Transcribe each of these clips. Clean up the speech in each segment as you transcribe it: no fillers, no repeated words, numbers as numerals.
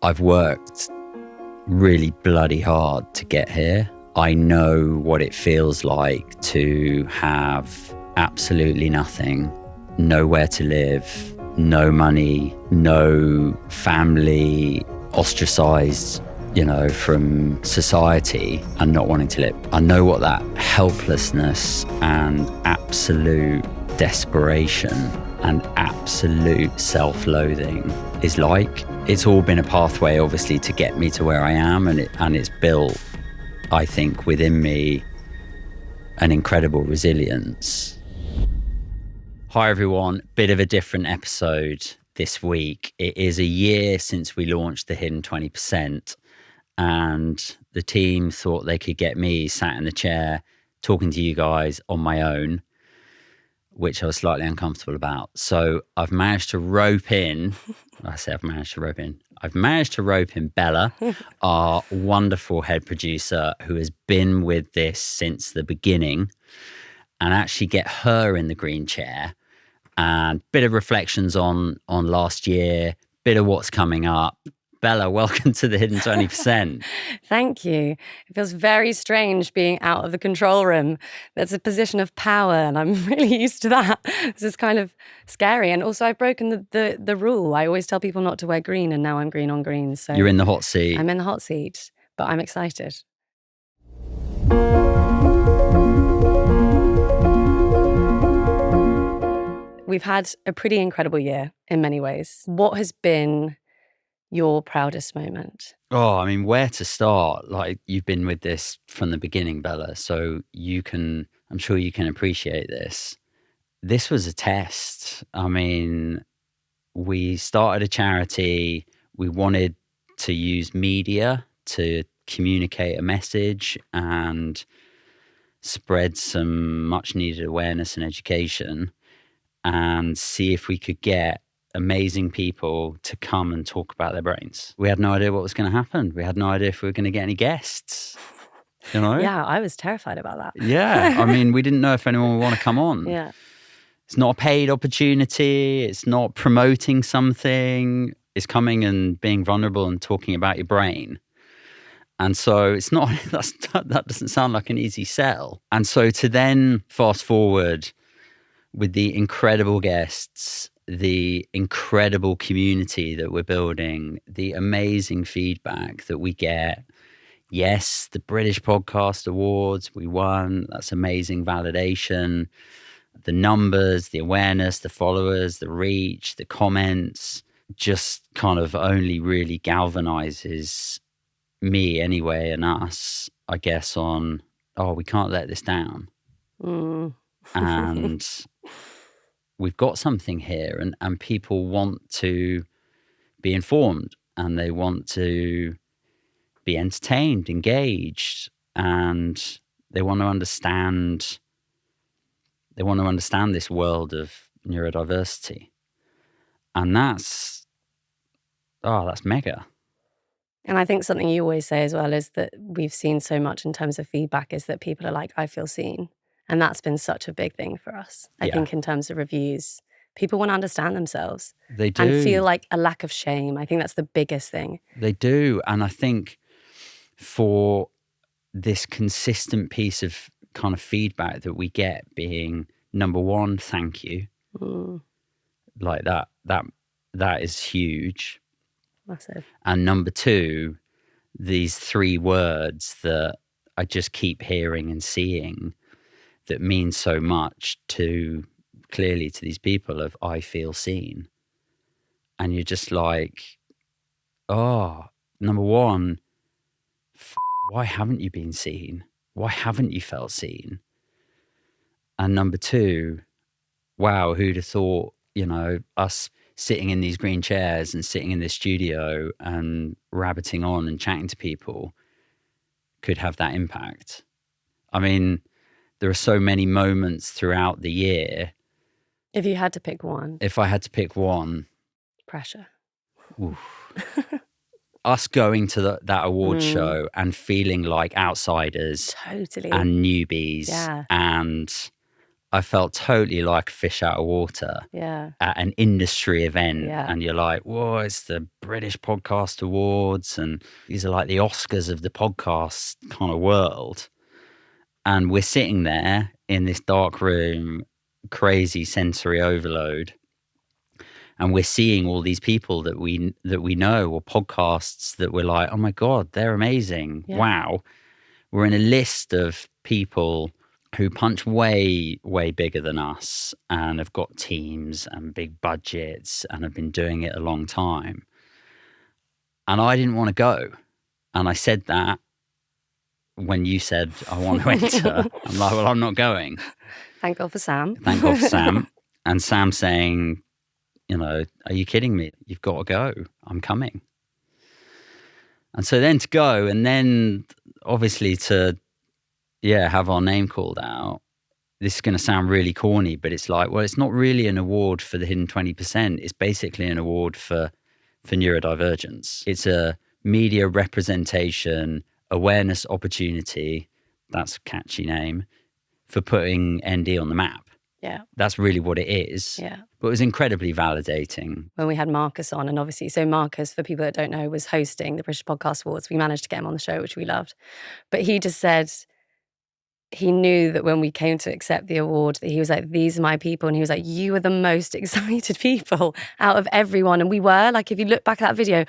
I've worked really bloody hard to get here. I know what it feels like to have absolutely nothing, nowhere to live, no money, no family, ostracized, from society and not wanting to live. I know what that helplessness and absolute desperation and absolute self-loathing is like. It's all been a pathway, obviously, to get me to where I am, and it's built, I think, within me an incredible resilience. Hi everyone, bit of a different episode this week. It is a year since we launched the Hidden 20%, and the team thought they could get me sat in the chair talking to you guys on my own, which I was slightly uncomfortable about. So I've managed to rope in Bella, our wonderful head producer, who has been with this since the beginning, and actually get her in the green chair and bit of reflections on last year, bit of what's coming up. Bella, welcome to the Hidden 20%. Thank you. It feels very strange being out of the control room. That's a position of power, and I'm really used to that. This is kind of scary. And also, I've broken the rule. I always tell people not to wear green, and now I'm green on green. So you're in the hot seat. I'm in the hot seat, but I'm excited. We've had a pretty incredible year in many ways. What has been your proudest moment? Oh, I mean, where to start? Like, you've been with this from the beginning, Bella, so I'm sure you can appreciate this. This was a test. I mean, we started a charity. We wanted to use media to communicate a message and spread some much needed awareness and education, and see if we could get amazing people to come and talk about their brains. We had no idea what was going to happen. We had no idea if we were going to get any guests, Yeah, I was terrified about that. Yeah, I mean, we didn't know if anyone would want to come on. Yeah. It's not a paid opportunity. It's not promoting something. It's coming and being vulnerable and talking about your brain. And so it's not, that doesn't sound like an easy sell. And so to then fast forward with the incredible guests, the incredible community that we're building, the amazing feedback that we get. Yes, the British Podcast Awards, we won. That's amazing validation. The numbers, the awareness, the followers, the reach, the comments, just kind of only really galvanizes me anyway, and us, I guess, on, we can't let this down. And we've got something here, and people want to be informed, and they want to be entertained, engaged, and they want to understand this world of neurodiversity. And that's mega. And I think something you always say as well is that we've seen so much in terms of feedback is that people are like, I feel seen. And that's been such a big thing for us. I think in terms of reviews, people want to understand themselves. They do. And feel like a lack of shame. I think that's the biggest thing. They do. And I think for this consistent piece of kind of feedback that we get being, number one, thank you. Like that is huge. Massive. And number two, these three words that I just keep hearing and seeing that means so much clearly to these people of, I feel seen. And you're just like, number one, why haven't you been seen? Why haven't you felt seen? And number two, wow, who'd have thought, us sitting in these green chairs and sitting in this studio and rabbiting on and chatting to people could have that impact. I mean, there are so many moments throughout the year. If you had to pick one. If I had to pick one. Pressure. Us going to that award show and feeling like outsiders. Totally. And newbies. Yeah. And I felt totally like a fish out of water at an industry event. And you're like, whoa, it's the British Podcast Awards. And these are like the Oscars of the podcast kind of world. And we're sitting there in this dark room, crazy sensory overload. And we're seeing all these people that we know, or podcasts that we're like, oh my God, they're amazing. Yeah. Wow. We're in a list of people who punch way, way bigger than us and have got teams and big budgets and have been doing it a long time. And I didn't want to go. And I said that when you said, I want to enter. I'm like, well, I'm not going. Thank God for Sam. Thank God for Sam. And Sam saying, you know, are you kidding me? You've got to go. I'm coming. And so then to go, and then obviously to, have our name called out. This is going to sound really corny, but it's like, well, it's not really an award for the hidden 20%. It's basically an award for neurodivergence. It's a media representation, awareness opportunity. That's a catchy name for putting ND on the map. Yeah. That's really what it is. Yeah. But it was incredibly validating. When we had Marcus on, and obviously, so Marcus, for people that don't know, was hosting the British Podcast Awards. We managed to get him on the show, which we loved. But he just said he knew that when we came to accept the award, that he was like, these are my people. And he was like, you were the most excited people out of everyone. And we were, like, if you look back at that video,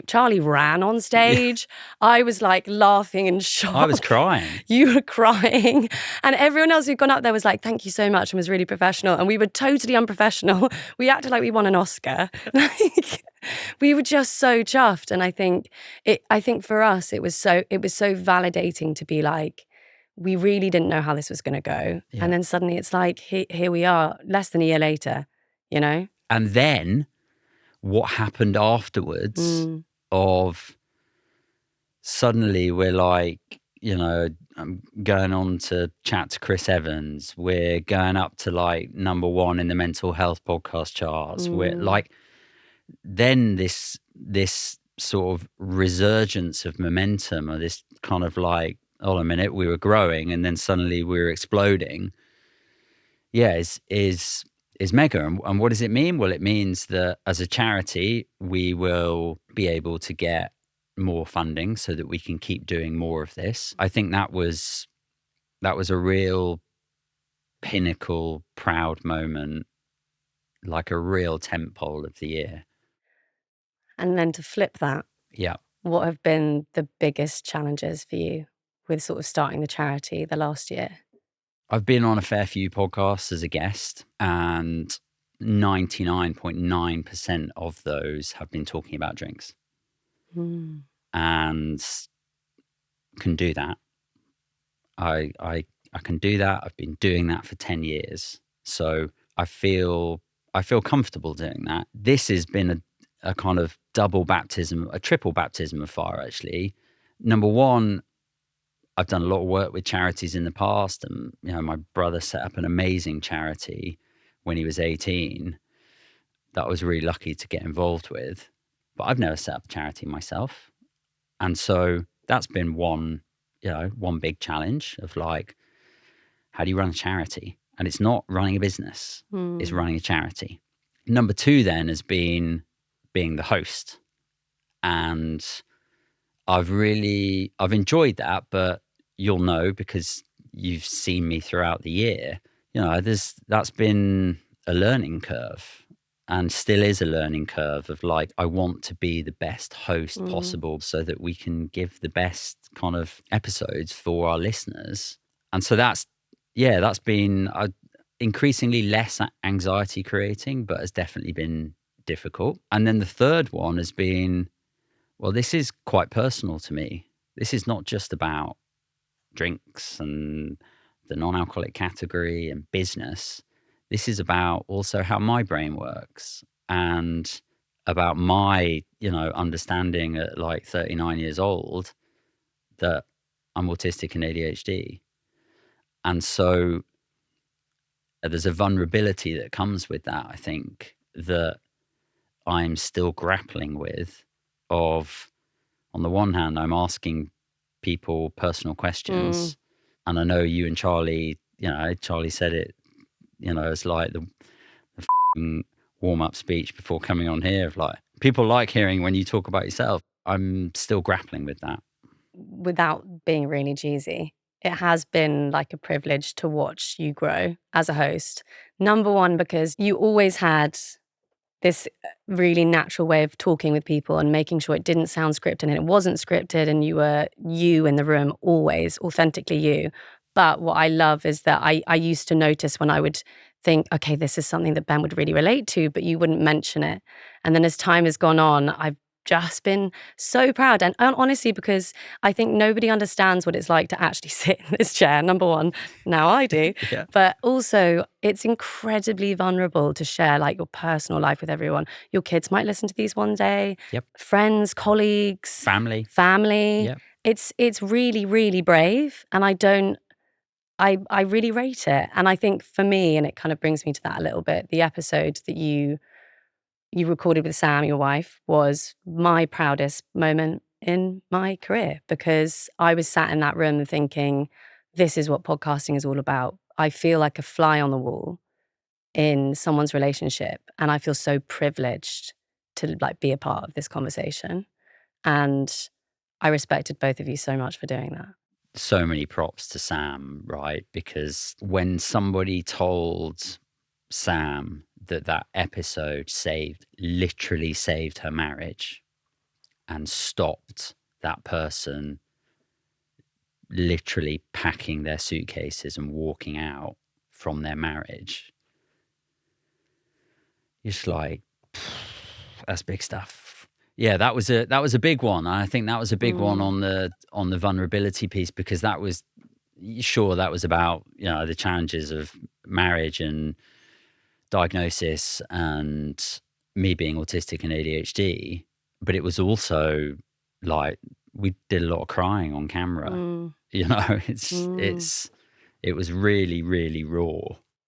Charlie ran on stage. I was like laughing and shocked. I was crying. You were crying. And everyone else who'd gone up there was like, thank you so much, and was really professional. And we were totally unprofessional. We acted like we won an Oscar. Like, we were just so chuffed. And I think for us, it was so validating to be like, we really didn't know how this was going to go. Yeah. And then suddenly it's like, here we are, less than a year later, you know? And then what happened afterwards of suddenly we're like, you know, I'm going on to chat to Chris Evans. We're going up to like #1 in the mental health podcast charts. We're like, then this sort of resurgence of momentum, or this kind of like, oh, a minute, we were growing and then suddenly we were exploding. Yeah, is mega. And what does it mean? Well, it means that as a charity, we will be able to get more funding so that we can keep doing more of this. I think that was a real pinnacle, proud moment, like a real tentpole of the year. And then to flip that, what have been the biggest challenges for you with sort of starting the charity the last year? I've been on a fair few podcasts as a guest, and 99.9% of those have been talking about drinks. And can do that. I can do that. I've been doing that for 10 years. So I feel comfortable doing that. This has been a kind of double baptism, a triple baptism of fire, actually. Number one, I've done a lot of work with charities in the past, and you know, my brother set up an amazing charity when he was 18 that I was really lucky to get involved with. But I've never set up a charity myself. And so that's been one big challenge of like, how do you run a charity? And it's not running a business, it's running a charity. Number two then has been being the host. And I've enjoyed that, but you'll know because you've seen me throughout the year, you know, that's been a learning curve, and still is a learning curve of like, I want to be the best host possible so that we can give the best kind of episodes for our listeners. And so that's been increasingly less anxiety creating, but has definitely been difficult. And then the third one has been, well, this is quite personal to me. This is not just about drinks and the non-alcoholic category and business. This is about also how my brain works, and about my, you know, understanding at like 39 years old that I'm autistic and ADHD. And so there's a vulnerability that comes with that, I think, that I'm still grappling with. Of, on the one hand, I'm asking people personal questions. And I know you and Charlie, you know, Charlie said it it's like the warm-up speech before coming on here of like, people like hearing when you talk about yourself. I'm still grappling with that. Without being really cheesy, it has been like a privilege to watch you grow as a host. Number one, because you always had this really natural way of talking with people and making sure it didn't sound scripted and it wasn't scripted, and you were you in the room, always authentically you. But what I love is that I used to notice when I would think, okay, this is something that Ben would really relate to, but you wouldn't mention it. And then as time has gone on, I've just been so proud. And honestly, because I think nobody understands what it's like to actually sit in this chair, number one. Now I do. Yeah. But also, it's incredibly vulnerable to share like your personal life with everyone. Your kids might listen to these one day. Yep. Friends, colleagues. Family. Yep. It's really, really brave. And I really rate it. And I think for me, and it kind of brings me to that a little bit, the episode that you recorded with Sam, your wife, was my proudest moment in my career, because I was sat in that room thinking, this is what podcasting is all about. I feel like a fly on the wall in someone's relationship, and I feel so privileged to like be a part of this conversation. And I respected both of you so much for doing that. So many props to Sam, right? Because when somebody told Sam that episode literally saved her marriage and stopped that person literally packing their suitcases and walking out from their marriage, it's like, that's big stuff. Yeah, that was a big one. I think that was a big one on the vulnerability piece, because that was about, the challenges of marriage and diagnosis and me being autistic and ADHD, but it was also like we did a lot of crying on camera. It was really, really raw.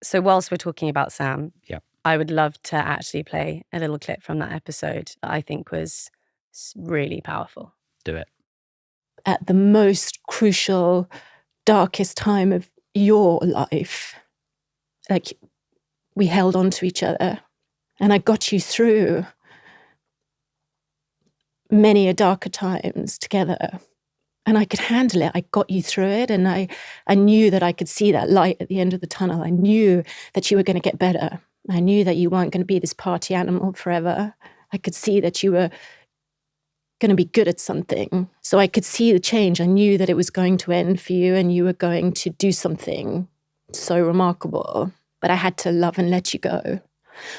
So whilst we're talking about Sam, yeah, I would love to actually play a little clip from that episode that I think was really powerful. Do it. At the most crucial, darkest time of your life, like, we held on to each other, and I got you through many a darker times together, and I could handle it. I got you through it, and I knew that I could see that light at the end of the tunnel. I knew that you were going to get better. I knew that you weren't going to be this party animal forever. I could see that you were going to be good at something. So I could see the change. I knew that it was going to end for you, and you were going to do something so remarkable. But I had to love and let you go.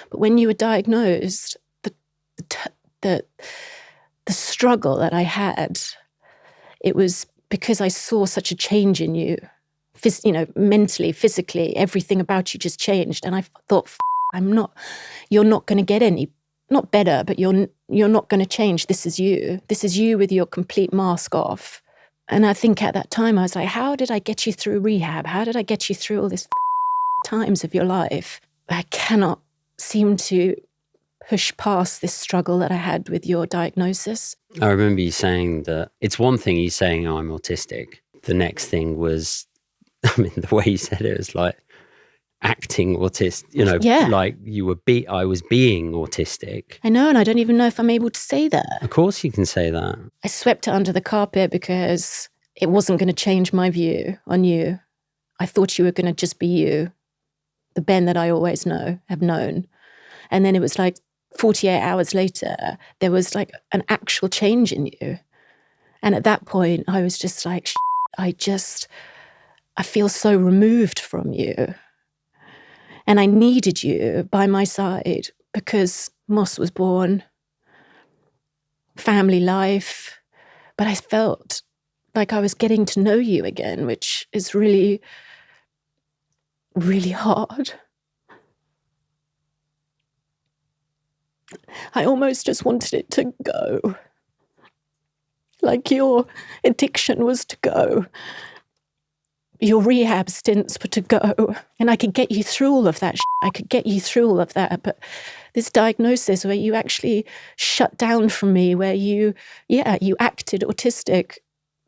But when you were diagnosed, the struggle that I had, it was because I saw such a change in you, mentally, physically, everything about you just changed. And I thought, you're not going to get any, not better, but you're not going to change. This is you. This is you with your complete mask off. And I think at that time I was like, how did I get you through rehab? How did I get you through all this times of your life? I cannot seem to push past this struggle that I had with your diagnosis. I remember you saying that it's one thing you saying, oh, I'm autistic. The next thing was, the way you said it was like acting autistic, like I was being autistic. I know, and I don't even know if I'm able to say that. Of course you can say that. I swept it under the carpet because it wasn't going to change my view on you. I thought you were going to just be you, the Ben that I always have known. And then it was like 48 hours later, there was like an actual change in you. And at that point, I was just like, I feel so removed from you. And I needed you by my side because Moss was born, family life. But I felt like I was getting to know you again, which is really, really hard. I almost just wanted it to go. Like your addiction was to go. Your rehab stints were to go. And I could get you through all of that. I could get you through all of that. But this diagnosis where you actually shut down from me, where you acted autistic,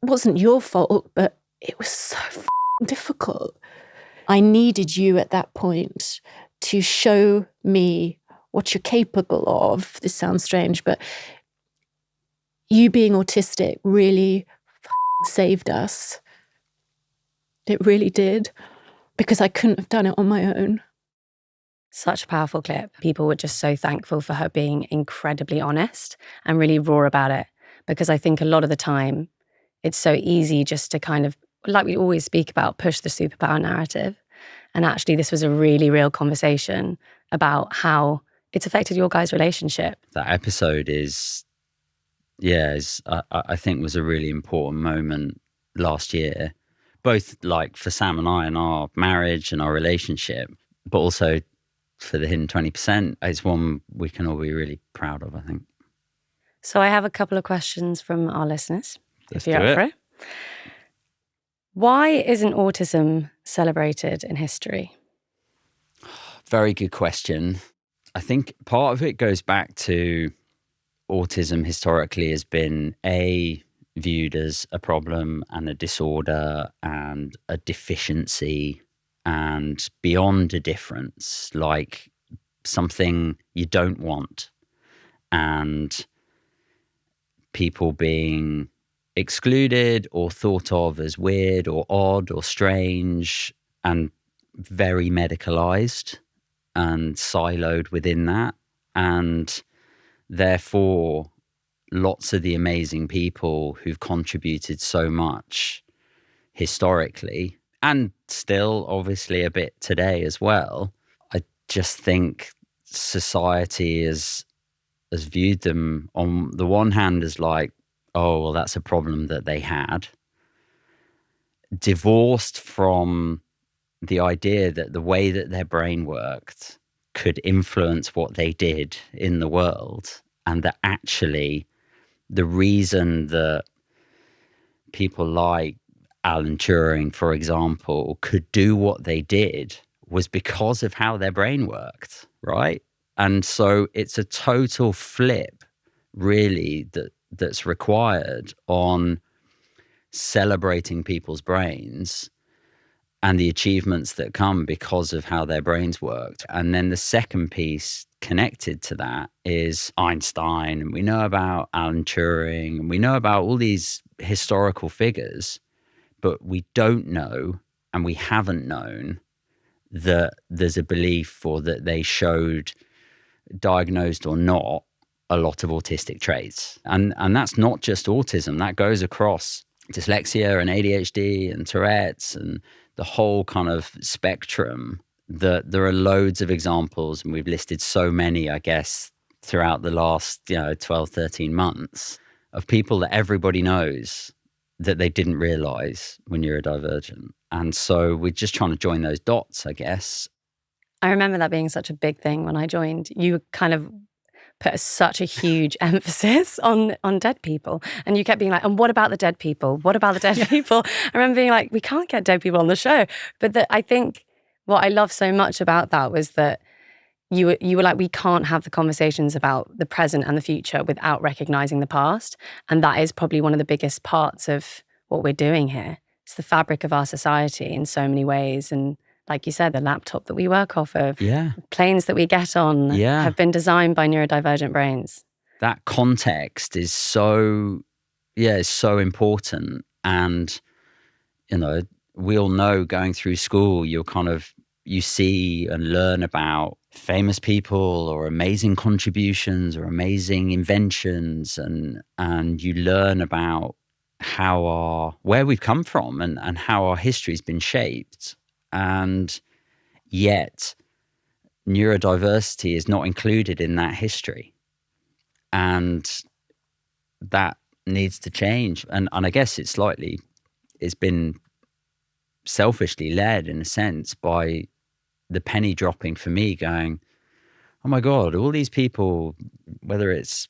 wasn't your fault, but it was so difficult. I needed you at that point to show me what you're capable of. This sounds strange, but you being autistic really saved us. It really did, because I couldn't have done it on my own. Such a powerful clip. People were just so thankful for her being incredibly honest and really raw about it, because I think a lot of the time it's so easy just to kind of, like we always speak about, push the superpower narrative. And actually this was a really real conversation about how it's affected your guys' relationship. That episode I think was a really important moment last year, both like for Sam and I and our marriage and our relationship, but also for the hidden 20%. It's one we can all be really proud of, I think. So I have a couple of questions from our listeners, Let's if you're do up it. for it. Why isn't autism celebrated in history? Very good question. I think part of it goes back to autism historically has been viewed as a problem and a disorder and a deficiency and beyond a difference, like something you don't want, and people being excluded or thought of as weird or odd or strange and very medicalized and siloed within that. And therefore, lots of the amazing people who've contributed so much historically, and still obviously a bit today as well, I just think society has viewed them on the one hand as like, oh, well, that's a problem that they had, divorced from the idea that the way that their brain worked could influence what they did in the world, and that actually the reason that people like Alan Turing, for example, could do what they did was because of how their brain worked, right? And so it's a total flip, really, that's required on celebrating people's brains and the achievements that come because of how their brains worked. And then the second piece connected to that is Einstein, and we know about Alan Turing, and we know about all these historical figures, but we don't know, and we haven't known, that there's a belief or that they showed, diagnosed or not, a lot of autistic traits. And that's not just autism, that goes across dyslexia and ADHD and Tourette's and the whole kind of spectrum. There are loads of examples, and we've listed so many, I guess, throughout the last 12, 13 months of people that everybody knows that they didn't realize were neurodivergent. And so we're just trying to join those dots, I guess. I remember that being such a big thing when I joined. You kind of put such a huge emphasis on dead people. And you kept being like, and what about the dead people? What about the dead people? I remember being like, we can't get dead people on the show. But I think what I love so much about that was that you were like, we can't have the conversations about the present and the future without recognizing the past. And that is probably one of the biggest parts of what we're doing here. It's the fabric of our society in so many ways. And like you said, the laptop that we work off of, planes that we get on have been designed by neurodivergent brains. That context is so important. And, we all know going through school, you see and learn about famous people or amazing contributions or amazing inventions, and you learn about where we've come from and how our history's been shaped. And yet neurodiversity is not included in that history, and that needs to change. And I guess it's been selfishly led in a sense by the penny dropping for me, going, oh my God, all these people, whether it's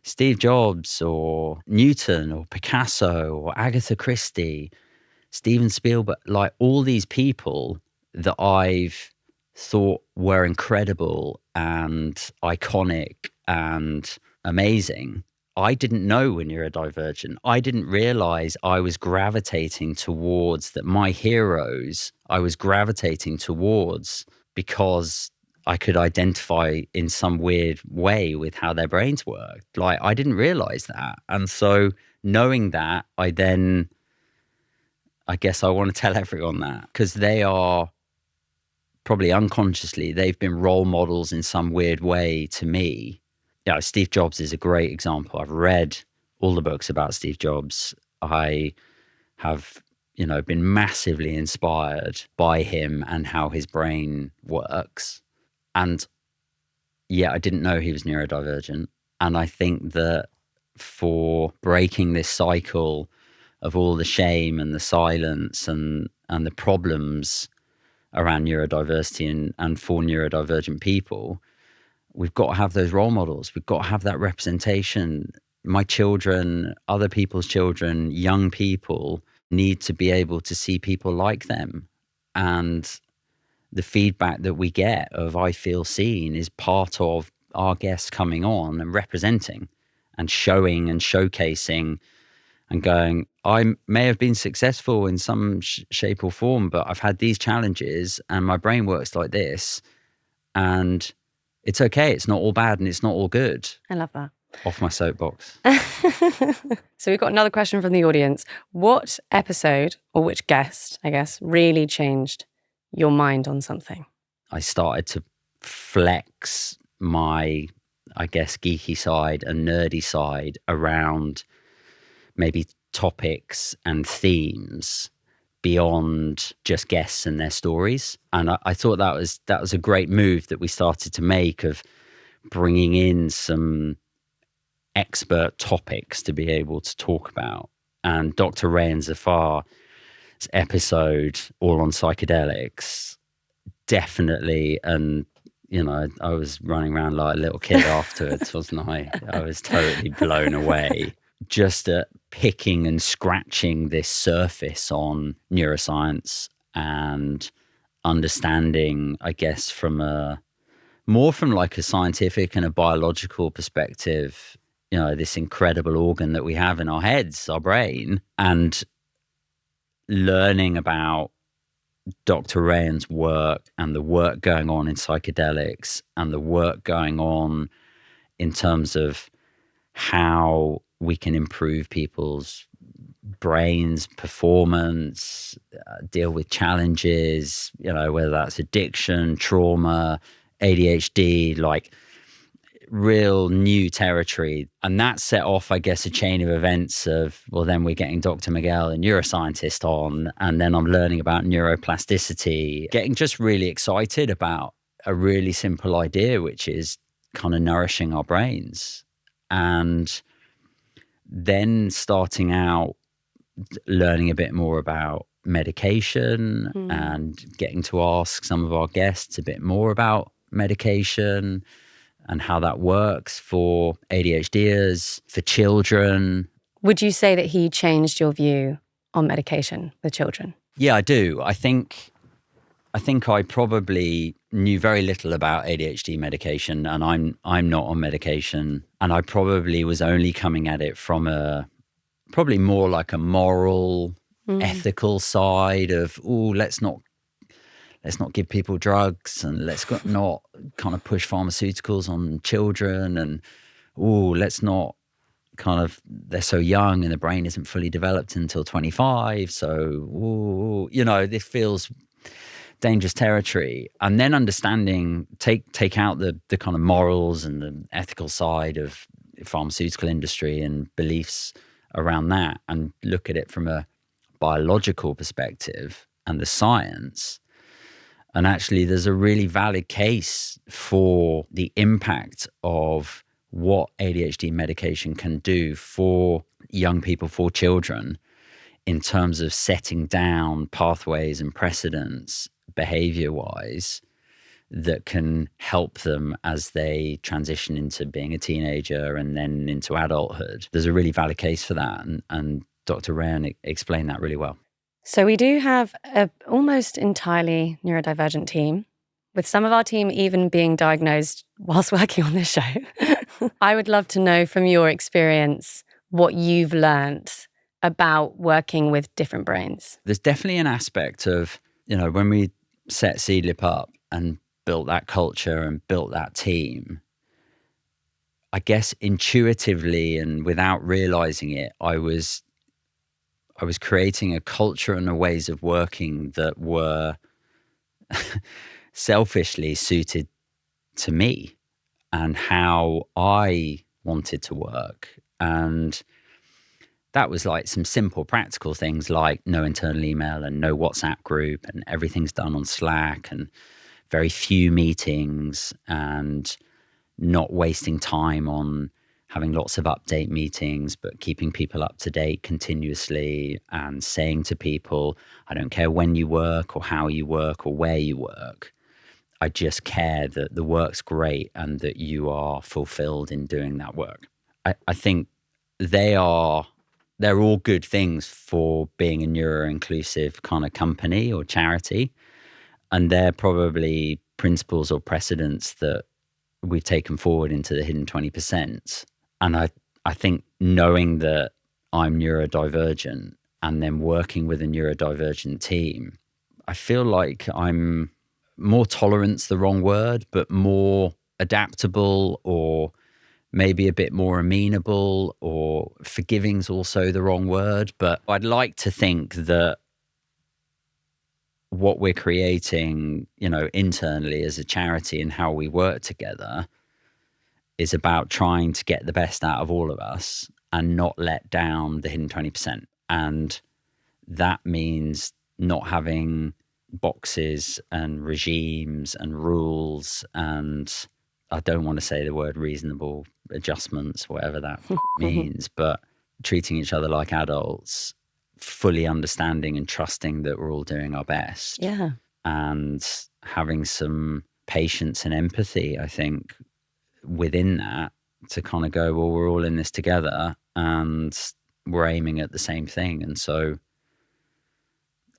Steve Jobs or Newton or Picasso or Agatha Christie, Steven Spielberg, like all these people that I've thought were incredible and iconic and amazing I didn't know were neurodivergent. I didn't realize I was gravitating towards that my heroes, I was gravitating towards because I could identify in some weird way with how their brains worked. Like, I didn't realize that. And so knowing that, I guess I want to tell everyone that, because they are probably unconsciously, they've been role models in some weird way to me. Yeah, Steve Jobs is a great example. I've read all the books about Steve Jobs. I have, been massively inspired by him and how his brain works. And yeah, I didn't know he was neurodivergent. And I think that for breaking this cycle of all the shame and the silence and the problems around neurodiversity and for neurodivergent people, we've got to have those role models. We've got to have that representation. My children, other people's children, young people need to be able to see people like them. And the feedback that we get of I feel seen is part of our guests coming on and representing and showing and showcasing and going, I may have been successful in some shape or form, but I've had these challenges and my brain works like this. And it's okay. It's not all bad and it's not all good. I love that. Off my soapbox. So we've got another question from the audience. What episode, or which guest, I guess, really changed your mind on something? I started to flex my, I guess, geeky side and nerdy side around maybe topics and themes beyond just guests and their stories. And I thought that was a great move that we started to make, of bringing in some expert topics to be able to talk about. And Dr. Rayan Zafar's episode, all on psychedelics, definitely. And I was running around like a little kid afterwards, wasn't I? I was totally blown away just at picking and scratching this surface on neuroscience and understanding, I guess, from like a scientific and a biological perspective, this incredible organ that we have in our heads, our brain, and learning about Dr. Rayan's work and the work going on in psychedelics and the work going on in terms of how we can improve people's brains, performance, deal with challenges, whether that's addiction, trauma, ADHD, like real new territory. And that set off, I guess, a chain of events of, well, then we're getting Dr. Miguel, a neuroscientist, on, and then I'm learning about neuroplasticity, getting just really excited about a really simple idea, which is kind of nourishing our brains. And then starting out learning a bit more about medication and getting to ask some of our guests a bit more about medication and how that works for ADHDers, for children. Would you say that he changed your view on medication with children? Yeah, I do. I think I probably knew very little about ADHD medication, and I'm not on medication, and I probably was only coming at it from probably more like a moral, ethical side of, let's not give people drugs, and let's not kind of push pharmaceuticals on children, and let's not kind of, they're so young and the brain isn't fully developed until 25, so this feels dangerous territory. And then understanding, take out the kind of morals and the ethical side of the pharmaceutical industry and beliefs around that, and look at it from a biological perspective and the science. And actually, there's a really valid case for the impact of what ADHD medication can do for young people, for children, in terms of setting down pathways and precedents behavior-wise that can help them as they transition into being a teenager and then into adulthood. There's a really valid case for that, and Dr. Rayan explained that really well. So we do have a almost entirely neurodivergent team. with some of our team even being diagnosed whilst working on this show. I would love to know from your experience what you've learnt about working with different brains. There's definitely an aspect of, when we set Seedlip up and built that culture and built that team, I guess intuitively and without realizing it, I was creating a culture and a ways of working that were selfishly suited to me and how I wanted to work. And that was like some simple practical things like no internal email and no WhatsApp group, and everything's done on Slack, and very few meetings, and not wasting time on having lots of update meetings, but keeping people up to date continuously and saying to people, I don't care when you work or how you work or where you work. I just care that the work's great and that you are fulfilled in doing that work. I think they're all good things for being a neuro-inclusive kind of company or charity. And they're probably principles or precedents that we've taken forward into the hidden 20%. And I think knowing that I'm neurodivergent and then working with a neurodivergent team, I feel like I'm more tolerant's the wrong word, but more adaptable, or maybe a bit more amenable, or forgiving's also the wrong word. But I'd like to think that what we're creating, internally as a charity and how we work together is about trying to get the best out of all of us and not let down the hidden 20%. And that means not having boxes and regimes and rules, and I don't want to say the word reasonable adjustments, whatever that means, but treating each other like adults, fully understanding and trusting that we're all doing our best. Yeah. And having some patience and empathy, I think, within that, to kind of go, well, we're all in this together and we're aiming at the same thing. And so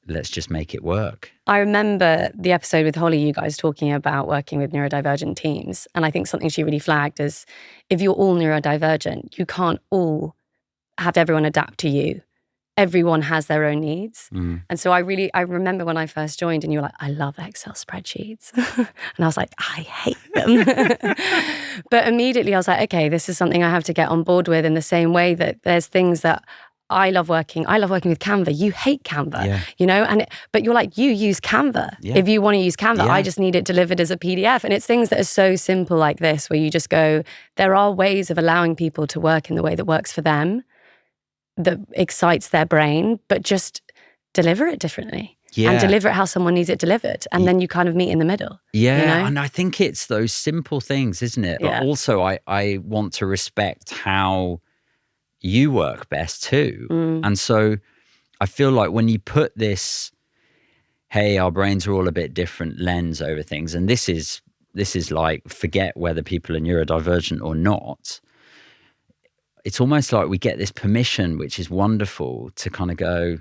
let's just make it work. I remember the episode with Holly, you guys talking about working with neurodivergent teams. And I think something she really flagged is if you're all neurodivergent, you can't all have everyone adapt to you. Everyone has their own needs. And so I remember when I first joined and you were like, I love Excel spreadsheets. And I was like, I hate them. But immediately I was like, okay, this is something I have to get on board with, in the same way that there's things that I love working with Canva. You hate Canva, but you're like, you use Canva. Yeah. If you want to use Canva, I just need it delivered as a PDF. And it's things that are so simple like this, where you just go, there are ways of allowing people to work in the way that works for them, that excites their brain, but just deliver it differently. Yeah. And deliver it how someone needs it delivered. And then you kind of meet in the middle. Yeah. And I think it's those simple things, isn't it? But also I want to respect how you work best too. And so I feel like when you put this, hey, our brains are all a bit different lens over things, and this is like, forget whether people are neurodivergent or not, it's almost like we get this permission, which is wonderful, to kind of go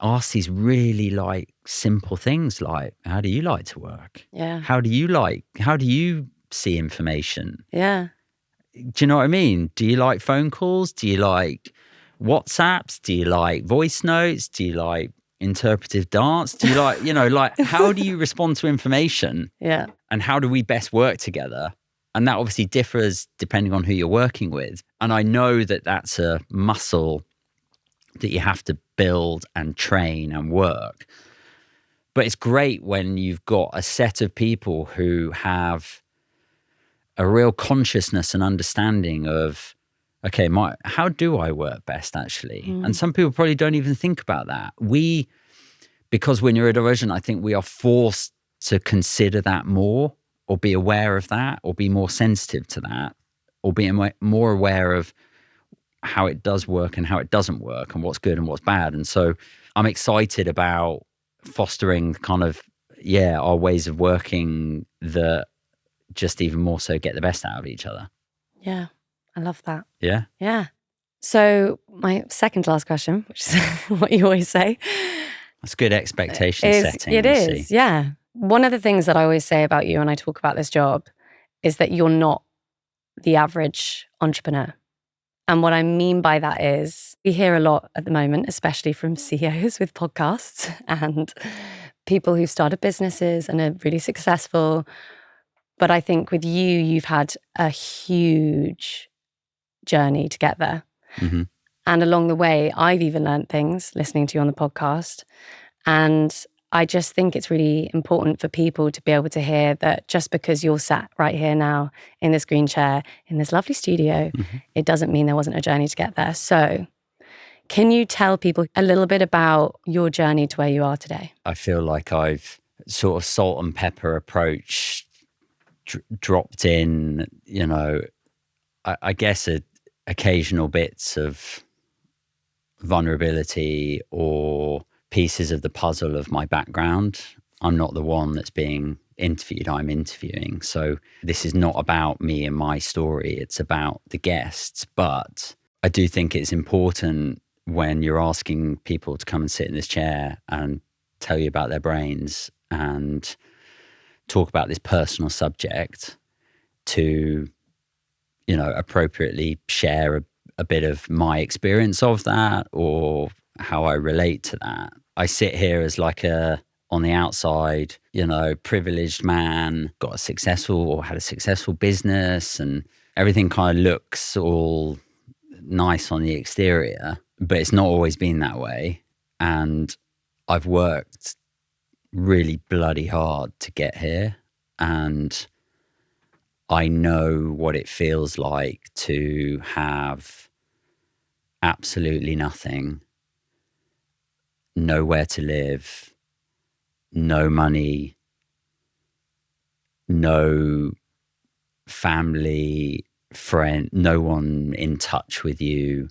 ask these really like simple things like, how do you like to work? Yeah. How do you see information? Yeah. Do you know what I mean? Do you like phone calls? Do you like WhatsApps? Do you like voice notes? Do you like interpretive dance? Do you like, like, how do you respond to information? Yeah. And how do we best work together? And that obviously differs depending on who you're working with. And I know that that's a muscle that you have to build and train and work. But it's great when you've got a set of people who have a real consciousness and understanding of, okay, how do I work best actually? And some people probably don't even think about that. Because we're neurodivergent, I think we are forced to consider that more, or be aware of that, or be more sensitive to that, or be more aware of how it does work and how it doesn't work, and what's good and what's bad. And so I'm excited about fostering kind of, our ways of working that just even more so get the best out of each other. Yeah, I love that. Yeah? Yeah. So my second to last question, which is what you always say. That's good expectation setting. It is, yeah. One of the things that I always say about you when I talk about this job is that you're not the average entrepreneur. And what I mean by that is we hear a lot at the moment, especially from CEOs with podcasts and people who've started businesses and are really successful. But I think with you, you've had a huge journey to get there. Mm-hmm. And along the way, I've even learned things listening to you on the podcast. And I just think it's really important for people to be able to hear that just because you're sat right here now in this green chair, in this lovely studio, it doesn't mean there wasn't a journey to get there. So can you tell people a little bit about your journey to where you are today? I feel like I've sort of salt and pepper approach dropped in, I guess occasional bits of vulnerability or pieces of the puzzle of my background. I'm not the one that's being interviewed, I'm interviewing. So this is not about me and my story, it's about the guests. But I do think it's important when you're asking people to come and sit in this chair and tell you about their brains and talk about this personal subject to, appropriately share a bit of my experience of that or how I relate to that. I sit here as like on the outside, privileged man, had a successful business, and everything kind of looks all nice on the exterior, but it's not always been that way. And I've worked really bloody hard to get here, and I know what it feels like to have absolutely nothing, nowhere to live, no money, no family, friend, no one in touch with you,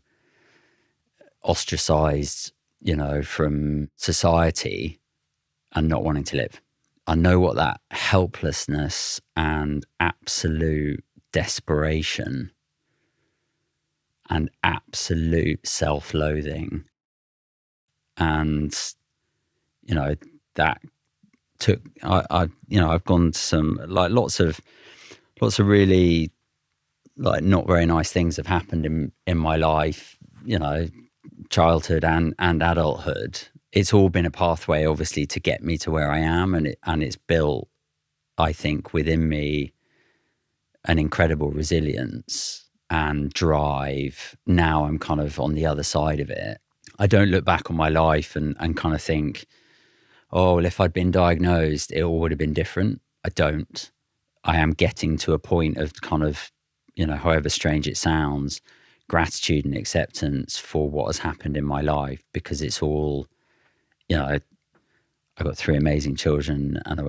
ostracized, from society, and not wanting to live. I know what that helplessness and absolute desperation and absolute self-loathing, and that took I've gone to some lots of really not very nice things have happened in my life, childhood and adulthood. It's all been a pathway, obviously, to get me to where I am, and it's built, I think, within me an incredible resilience and drive. Now I'm kind of on the other side of it. I don't look back on my life and kind of think, oh, well, if I'd been diagnosed, it all would have been different. I don't. I am getting to a point of kind of, however strange it sounds, gratitude and acceptance for what has happened in my life, because it's all, I've got 3 amazing children and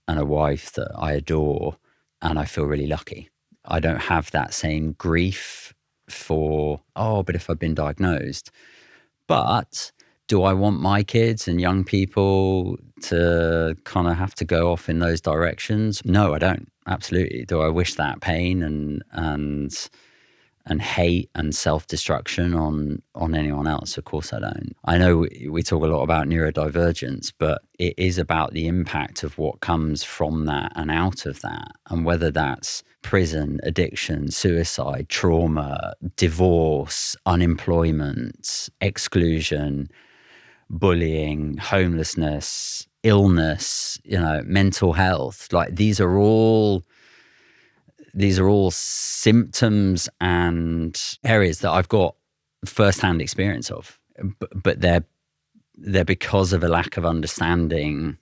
a wife that I adore, and I feel really lucky. I don't have that same grief for, but if I've been diagnosed. But do I want my kids and young people to kind of have to go off in those directions? No, I don't. Absolutely. Do I wish that pain and hate and self-destruction on anyone else? Of course I don't. I know we talk a lot about neurodivergence, but it is about the impact of what comes from that and out of that, and whether that's prison, addiction, suicide, trauma, divorce, unemployment, exclusion, bullying, homelessness, illness, mental health. These are all symptoms and areas that I've got firsthand experience of, but they're because of a lack of understanding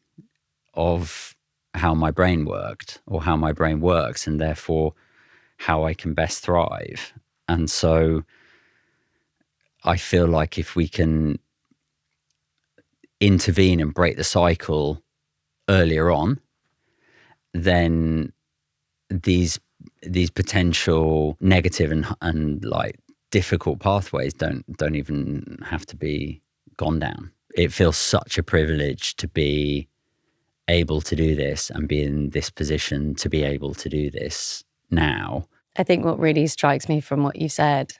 of how my brain worked or how my brain works, and therefore how I can best thrive. And so I feel like if we can intervene and break the cycle earlier on, then these potential negative and difficult pathways don't even have to be gone down. It feels such a privilege to be able to do this and be in this position to be able to do this now. I think what really strikes me from what you said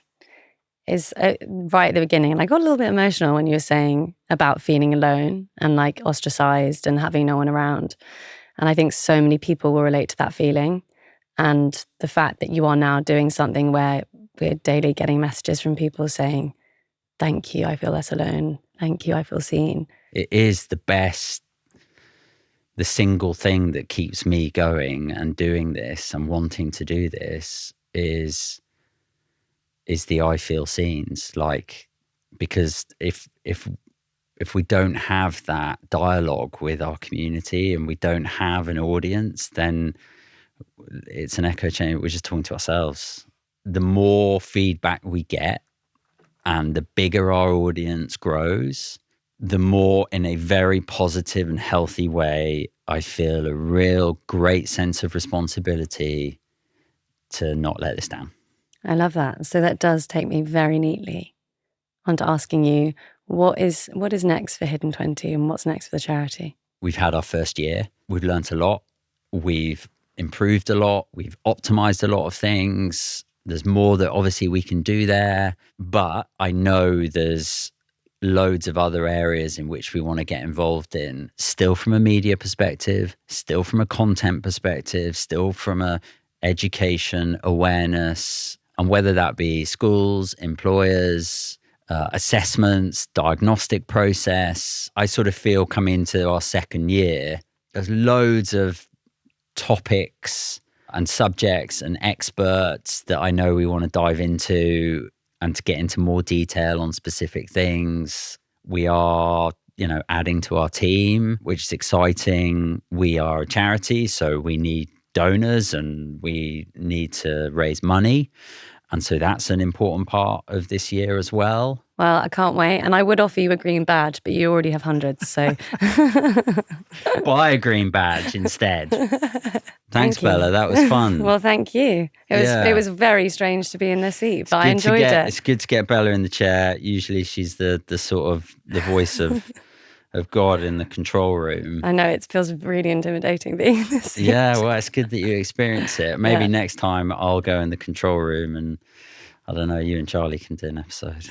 is right at the beginning, and I got a little bit emotional when you were saying about feeling alone and like ostracized and having no one around. And I think so many people will relate to that feeling. And the fact that you are now doing something where we're daily getting messages from people saying, thank you, I feel less alone. Thank you, I feel seen. It is the single thing that keeps me going and doing this and wanting to do this is the I feel scenes. Like, because if we don't have that dialogue with our community and we don't have an audience, then it's an echo chamber. We're just talking to ourselves. The more feedback we get and the bigger our audience grows, the more, in a very positive and healthy way, I feel a real great sense of responsibility to not let this down. I love that. So that does take me very neatly onto asking you, what is next for Hidden 20 and what's next for the charity? We've had our first year. We've learnt a lot. We've improved a lot. We've optimized a lot of things. There's more that obviously we can do there, but I know there's loads of other areas in which we want to get involved in, still from a media perspective, still from a content perspective, still from a education, awareness, and whether that be schools, employers, assessments, diagnostic process. I sort of feel coming into our second year, there's loads of topics and subjects and experts that I know we want to dive into and to get into more detail on specific things. We are, adding to our team, which is exciting. We are a charity, so we need donors and we need to raise money. And so that's an important part of this year as well. Well, I can't wait. And I would offer you a green badge, but you already have hundreds, so. Buy a green badge instead. Thanks, Bella. That was fun. Well, thank you. It was very strange to be in the seat, but I enjoyed it. It's good to get Bella in the chair. Usually she's the sort of the voice of God in the control room. I know, it feels really intimidating being in this seat. Yeah, well, it's good that you experience it. Maybe next time I'll go in the control room and, I don't know, you and Charlie can do an episode.